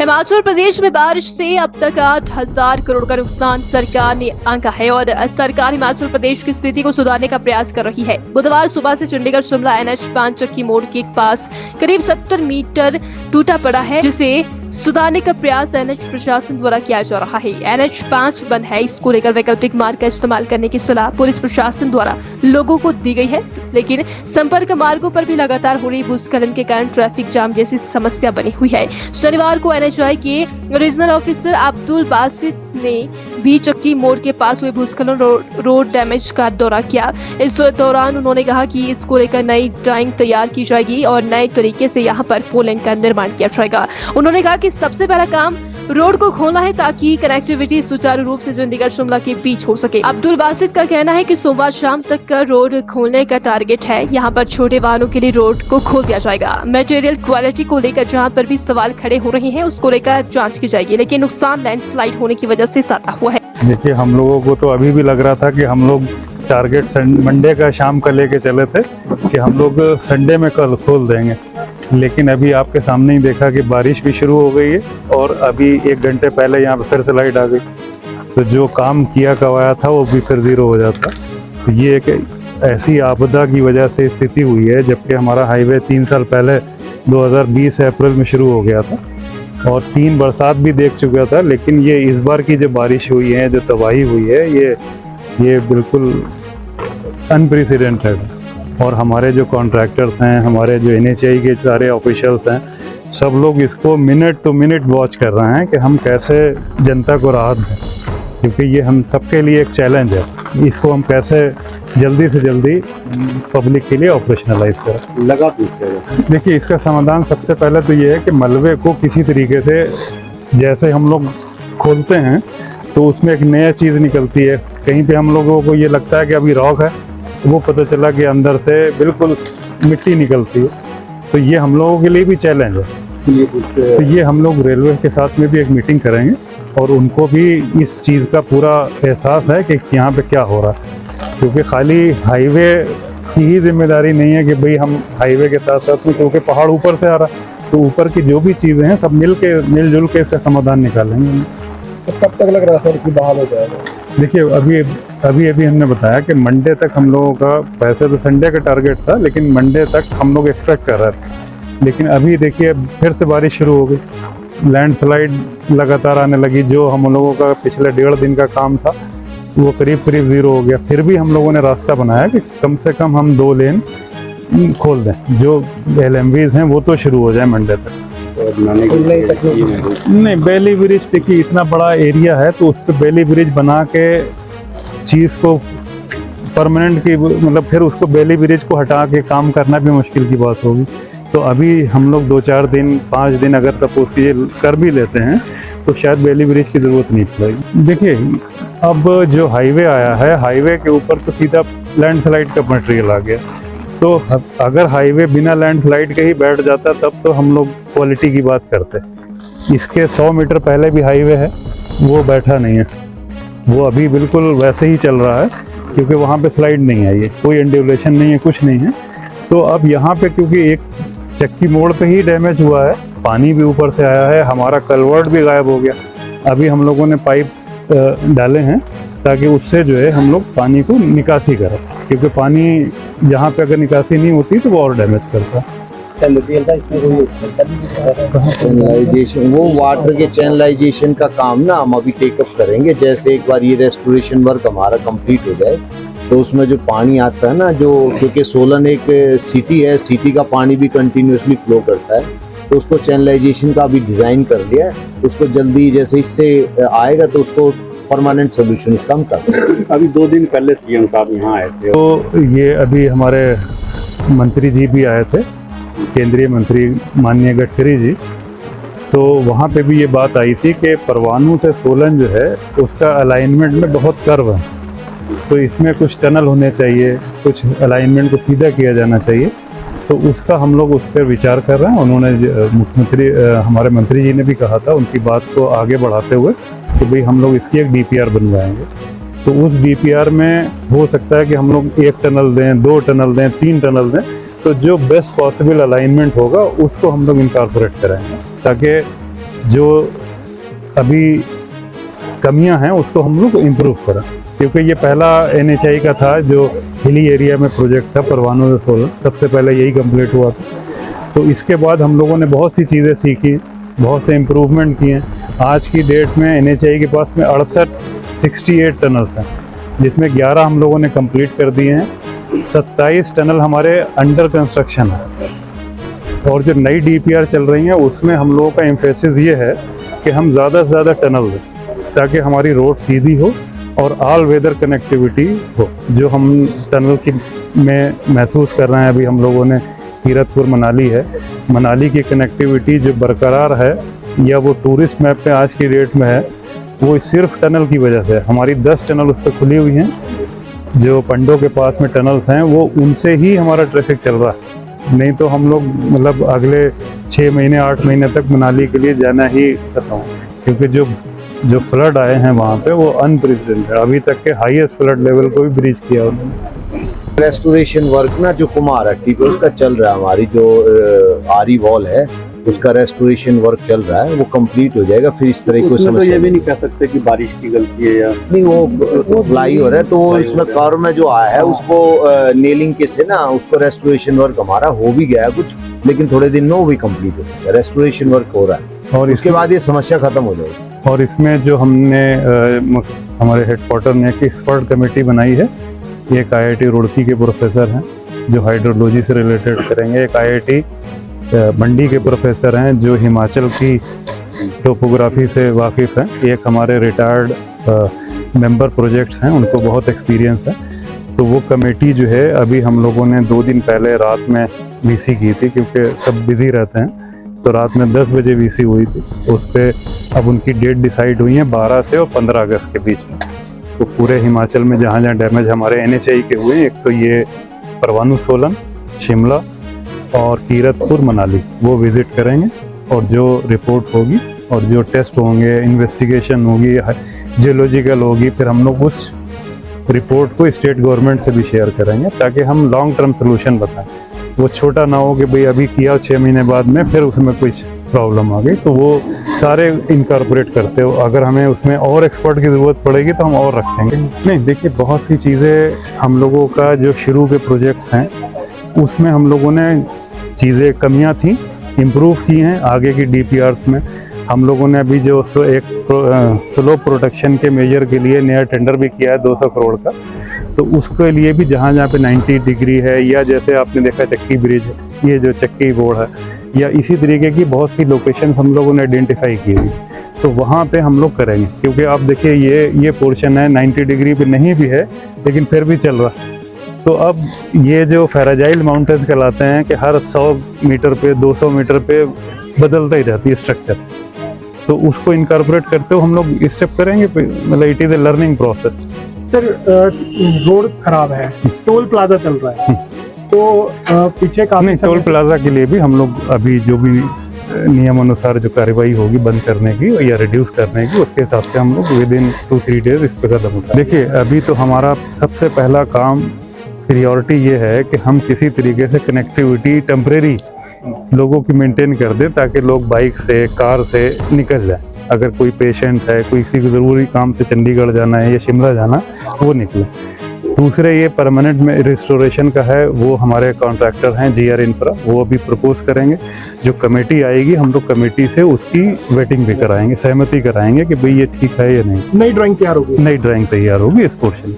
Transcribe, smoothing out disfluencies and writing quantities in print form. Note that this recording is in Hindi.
हिमाचल प्रदेश में बारिश से अब तक 8,000 करोड़ का नुकसान सरकार ने आंका है और सरकार हिमाचल प्रदेश की स्थिति को सुधारने का प्रयास कर रही है। बुधवार सुबह से चंडीगढ़ शिमला NH5 चक्की मोड़ के पास करीब 70 मीटर टूटा पड़ा है, जिसे सुधारने का प्रयास NH प्रशासन द्वारा किया जा रहा है। NH5 बंद है, इसको लेकर वैकल्पिक मार्ग का इस्तेमाल करने की सलाह पुलिस प्रशासन द्वारा लोगों को दी गई है, लेकिन संपर्क मार्गों पर भी लगातार हो रही भूस्खलन के कारण ट्रैफिक जाम जैसी समस्या बनी हुई है। शनिवार को NHI के रीजनल ऑफिसर अब्दुल बासित ने भी चक्की मोड़ के पास हुए भूस्खलन रोड डैमेज का दौरा किया। इस दौरान उन्होंने कहा कि इसको लेकर नई ड्राइंग तैयार की जाएगी और नए तरीके से यहाँ पर 4 लेन का निर्माण किया जाएगा। उन्होंने कहा कि सबसे पहला काम रोड को खोलना है ताकि कनेक्टिविटी सुचारू रूप से चंडीगढ़ शिमला के बीच हो सके। अब्दुल बासित का कहना है कि सोमवार शाम तक का रोड खोलने का टारगेट है। यहाँ पर छोटे वाहनों के लिए रोड को खोल दिया जाएगा। मटेरियल क्वालिटी को लेकर जहाँ पर भी सवाल खड़े हो रहे हैं उसको लेकर जांच की जाएगी, लेकिन नुकसान लैंडस्लाइड होने की वजह से ज्यादा हुआ है। देखिए, हम लोगों को तो अभी भी लग रहा था कि हम लोग टारगेट मंडे का शाम का लेके चले थे कि हम लोग संडे में कल खोल देंगे, लेकिन अभी आपके सामने ही देखा कि बारिश भी शुरू हो गई है और अभी 1 घंटे पहले यहाँ पे फिर से लाइट आ गई, तो जो काम किया करवाया था वो भी फिर ज़ीरो हो जाता। तो ये एक ऐसी आपदा की वजह से स्थिति हुई है, जबकि हमारा हाईवे 3 साल पहले 2020 अप्रैल में शुरू हो गया था और 3 बरसात भी देख चुका था, लेकिन ये इस बार की जो बारिश हुई है, जो तबाही हुई है, ये बिल्कुल अनप्रेसिडेंटेड है। और हमारे जो कॉन्ट्रैक्टर्स हैं, हमारे जो NHI के सारे ऑफिशियल्स हैं, सब लोग इसको मिनट टू मिनट वॉच कर रहे हैं कि हम कैसे जनता को राहत दें, क्योंकि ये हम सबके लिए एक चैलेंज है। इसको हम कैसे जल्दी से जल्दी पब्लिक के लिए ऑपरेशनलाइज करें। लगा देखिए, इसका समाधान सबसे पहले तो ये है कि मलबे को किसी तरीके से, जैसे हम लोग खोलते हैं तो उसमें एक नया चीज़ निकलती है। कहीं पे हम लोगों को ये लगता है कि अभी रॉक है, वो पता चला कि अंदर से बिल्कुल मिट्टी निकलती है। तो ये हम लोगों के लिए भी चैलेंज है। तो ये हम लोग रेलवे के साथ में भी एक मीटिंग करेंगे और उनको भी इस चीज़ का पूरा एहसास है कि यहाँ पे क्या हो रहा है, क्योंकि खाली हाईवे की ही जिम्मेदारी नहीं है कि भाई हम हाईवे के साथ साथ में, क्योंकि पहाड़ ऊपर से आ रहा है, तो ऊपर की जो भी चीज़ें हैं सब मिलजुल के इसका समाधान निकालेंगे। तो कब तक लग रहा है सर कि बहाल हो जाएगा? देखिए, अभी हमने बताया कि मंडे तक हम लोगों का, वैसे तो संडे का टारगेट था, लेकिन मंडे तक हम लोग एक्सपेक्ट कर रहे थे। लेकिन अभी देखिए फिर से बारिश शुरू हो गई, लैंडस्लाइड लगातार आने लगी। जो हम लोगों का पिछले 1.5 दिन का काम था वो करीब ज़ीरो हो गया। फिर भी हम लोगों ने रास्ता बनाया कि कम से कम हम 2 लेन खोल दें, जो LMVs हैं वो तो शुरू हो जाए मंडे तक। नहीं, बेली ब्रिज, देखिए इतना बड़ा एरिया है तो उस पर बेली ब्रिज बना के चीज़ को परमानेंट की, मतलब फिर उसको बेली ब्रिज को हटा के काम करना भी मुश्किल की बात होगी। तो अभी हम लोग 2-4 दिन 5 दिन अगर सपोज ये कर भी लेते हैं तो शायद बेली ब्रिज की ज़रूरत नहीं पड़ेगी। देखिए, अब जो हाईवे आया है, हाईवे के ऊपर तो सीधा लैंडस्लाइड का मटेरियल आ गया, तो अगर हाईवे बिना लैंडस्लाइड के ही बैठ जाता तब तो हम लोग क्वालिटी की बात करते। इसके 100 मीटर पहले भी हाईवे है, वो बैठा नहीं है, वो अभी बिल्कुल वैसे ही चल रहा है, क्योंकि वहाँ पे स्लाइड नहीं आई है, कोई एंडुलेशन नहीं है, कुछ नहीं है। तो अब यहाँ पे क्योंकि एक चक्की मोड़ पे ही डैमेज हुआ है, पानी भी ऊपर से आया है, हमारा कलवर्ट भी गायब हो गया। अभी हम लोगों ने पाइप डाले हैं ताकि उससे जो है हम लोग पानी को निकासी करें, क्योंकि पानी जहाँ पे अगर निकासी नहीं होती तो वो और डैमेज करता है। चैनलाइजेशन, वो वाटर के चैनलाइजेशन का काम ना हम अभी टेकअप करेंगे। जैसे एक बार ये रेस्टोरेशन वर्क हमारा कंप्लीट हो जाए तो उसमें जो पानी आता है ना, जो क्योंकि सोलन एक सिटी है, सिटी का पानी भी कंटिन्यूसली फ्लो करता है, तो उसको चैनलाइजेशन का अभी डिज़ाइन कर लिया है। उसको जल्दी जैसे इससे आएगा तो उसको परमानेंट सोल्यूशन कम कर। अभी 2 दिन पहले CM साहब यहाँ आए थे, तो ये अभी हमारे मंत्री जी भी आए थे, केंद्रीय मंत्री माननीय गडकरी जी, तो वहाँ पे भी ये बात आई थी कि परवाणू से सोलन जो है उसका अलाइनमेंट में बहुत कर्व है, तो इसमें कुछ टनल होने चाहिए, कुछ अलाइनमेंट को सीधा किया जाना चाहिए। तो उसका हम लोग उस पर विचार कर रहे हैं। उन्होंने मुख्यमंत्री, हमारे मंत्री जी ने भी कहा था, उनकी बात को आगे बढ़ाते हुए कि भाई हम लोग इसकी एक DPR बनवाएंगे। तो उस DPR में हो सकता है कि हम लोग 1 टनल दें, 2 टनल दें, 3 टनल दें, तो जो बेस्ट पॉसिबल अलाइनमेंट होगा उसको हम लोग इनकॉर्पोरेट करेंगे, ताकि जो अभी कमियां हैं उसको हम लोग इम्प्रूव करें, क्योंकि ये पहला NHI का था जो हिली एरिया में प्रोजेक्ट था परवाणु से सोलर, सबसे पहले यही कंप्लीट हुआ था। तो इसके बाद हम लोगों ने बहुत सी चीज़ें सीखी, बहुत से इम्प्रूवमेंट किए। आज की डेट में NHI के पास में 68 टनल्स हैं, जिसमें 11 हम लोगों ने कंप्लीट कर दिए हैं, 27 टनल हमारे अंडर कंस्ट्रक्शन है। और जो नई DPR चल रही हैं उसमें हम लोगों का एम्फेसिस ये है कि हम ज़्यादा से ज़्यादा टनल दें ताकि हमारी रोड सीधी हो और ऑल वेदर कनेक्टिविटी हो। जो हम टनल की में महसूस कर रहे हैं अभी हम लोगों ने, कीरतपुर मनाली है, मनाली की कनेक्टिविटी जो बरकरार है या वो टूरिस्ट मैप पे आज की डेट में है, वो सिर्फ टनल की वजह से। हमारी 10 टनल उस पर खुली हुई हैं, जो पंडों के पास में टनल्स हैं वो उनसे ही हमारा ट्रैफिक चल रहा है। नहीं तो हम लोग मतलब अगले 6 महीने 8 महीने तक मनाली के लिए जाना ही करता हूँ, क्योंकि जो फ्लड आए हैं वहाँ पे वो अनप्रेसिडेंटेड है। अभी तक के हाईएस्ट फ्लड लेवल को भी ब्रीच किया उन्होंने। रेस्टोरेशन वर्क ना जो कुमारहट्टी पे उसका चल रहा है, हमारी जो आरी वॉल है उसका रेस्टोरेशन वर्क चल रहा है, वो कंप्लीट हो जाएगा। फिर इस तरह की कोई तो समस्या ये भी नहीं कह सकते कि बारिश की गलती है या नहीं, वो फ्लाई हो रहा है। तो वो इसमें कर्व में जो आया है उसको नेलिंग के से ना उसको रेस्टोरेशन वर्क हमारा हो भी गया है कुछ, लेकिन थोड़े दिन में वो भी कंप्लीट हो जाएगा। रेस्टोरेशन वर्क हो रहा है और इसके बाद ये समस्या खत्म हो जाएगी। और इसमें जो हमने हमारे हेडक्वार्टर ने एक एक्सपर्ट कमेटी बनाई है, एक IIT रुड़की के प्रोफेसर हैं जो हाइड्रोलॉजी से रिलेटेड करेंगे, एक IIT मंडी के प्रोफेसर हैं जो हिमाचल की टोपोग्राफी से वाकिफ़ हैं, एक हमारे रिटायर्ड मेंबर प्रोजेक्ट्स हैं, उनको बहुत एक्सपीरियंस है। तो वो कमेटी जो है अभी हम लोगों ने 2 दिन पहले रात में VC की थी, क्योंकि सब बिज़ी रहते हैं, तो रात में 10 बजे VC हुई थी। उस पर अब उनकी डेट डिसाइड हुई है 12 से और 15 अगस्त के बीच में। तो पूरे हिमाचल में जहाँ जहाँ डैमेज हमारे NHI के हुए, एक तो ये परवाणु सोलन, शिमला और कीरतपुर मनाली, वो विज़िट करेंगे और जो रिपोर्ट होगी और जो टेस्ट होंगे, इन्वेस्टिगेशन होगी, जियोलॉजिकल होगी, फिर हम लोग उस रिपोर्ट को स्टेट गवर्नमेंट से भी शेयर करेंगे ताकि हम लॉन्ग टर्म सोल्यूशन बताएं। वो छोटा ना हो कि भाई अभी किया 6 महीने बाद में फिर उसमें कुछ प्रॉब्लम आ गई, तो वो सारे इनकॉर्पोरेट करते हो। अगर हमें उसमें और एक्सपर्ट की ज़रूरत पड़ेगी तो हम और रखेंगे। नहीं, देखिए बहुत सी चीज़ें हम लोगों का जो शुरू के प्रोजेक्ट्स हैं उसमें हम लोगों ने चीज़ें कमियां थी इम्प्रूव की हैं। आगे की DPRs में हम लोगों ने अभी जो एक स्लोप प्रोटेक्शन के मेजर के लिए नया टेंडर भी किया है 200 करोड़ का, तो उसके लिए भी जहाँ जहाँ पे 90 डिग्री है, या जैसे आपने देखा चक्की ब्रिज, ये जो चक्की बोर्ड है, या इसी तरीके की बहुत सी लोकेशन हम लोगों ने आइडेंटिफाई की हुई, तो वहाँ पे हम लोग करेंगे। क्योंकि आप देखिए ये पोर्शन है 90 डिग्री पे नहीं भी है लेकिन फिर भी चल रहा है। तो अब ये जो फ्रेजाइल माउंटेन्स कहलाते हैं कि हर 100 मीटर पे 200 मीटर पे बदलता ही रहती है स्ट्रक्चर, तो उसको इनकॉर्पोरेट करते हुए हम लोग स्टेप करेंगे। मतलब it is a learning process. Sir road खराब है, टोल प्लाजा चल रहा है, तो पीछे काफी टोल प्लाजा के लिए भी हम लोग अभी जो भी नियम अनुसार जो कार्रवाई होगी बंद करने की या रिड्यूस करने की, उसके हिसाब से हम लोग विद इन 2-3 डेज इस पर कदम उठाएं। देखिए अभी तो हमारा सबसे पहला काम प्रियोरिटी ये है कि हम किसी तरीके से कनेक्टिविटी टेम्परेरी लोगों की मेंटेन कर दें ताकि लोग बाइक से, कार से निकल जाए। अगर कोई पेशेंट है, कोई किसी को ज़रूरी काम से चंडीगढ़ जाना है या शिमला जाना, वो निकले। दूसरे ये परमानेंट में रिस्टोरेशन का है, वो हमारे कॉन्ट्रैक्टर हैं GR इंफ्रा, वो अभी प्रपोज करेंगे। जो कमेटी आएगी हम लोग कमेटी से उसकी वेटिंग भी कराएंगे, सहमति कराएंगे कि भाई ये ठीक है या नहीं। नई ड्राइंग तैयार होगी, नई ड्राइंग तैयार होगी इस पोर्शन।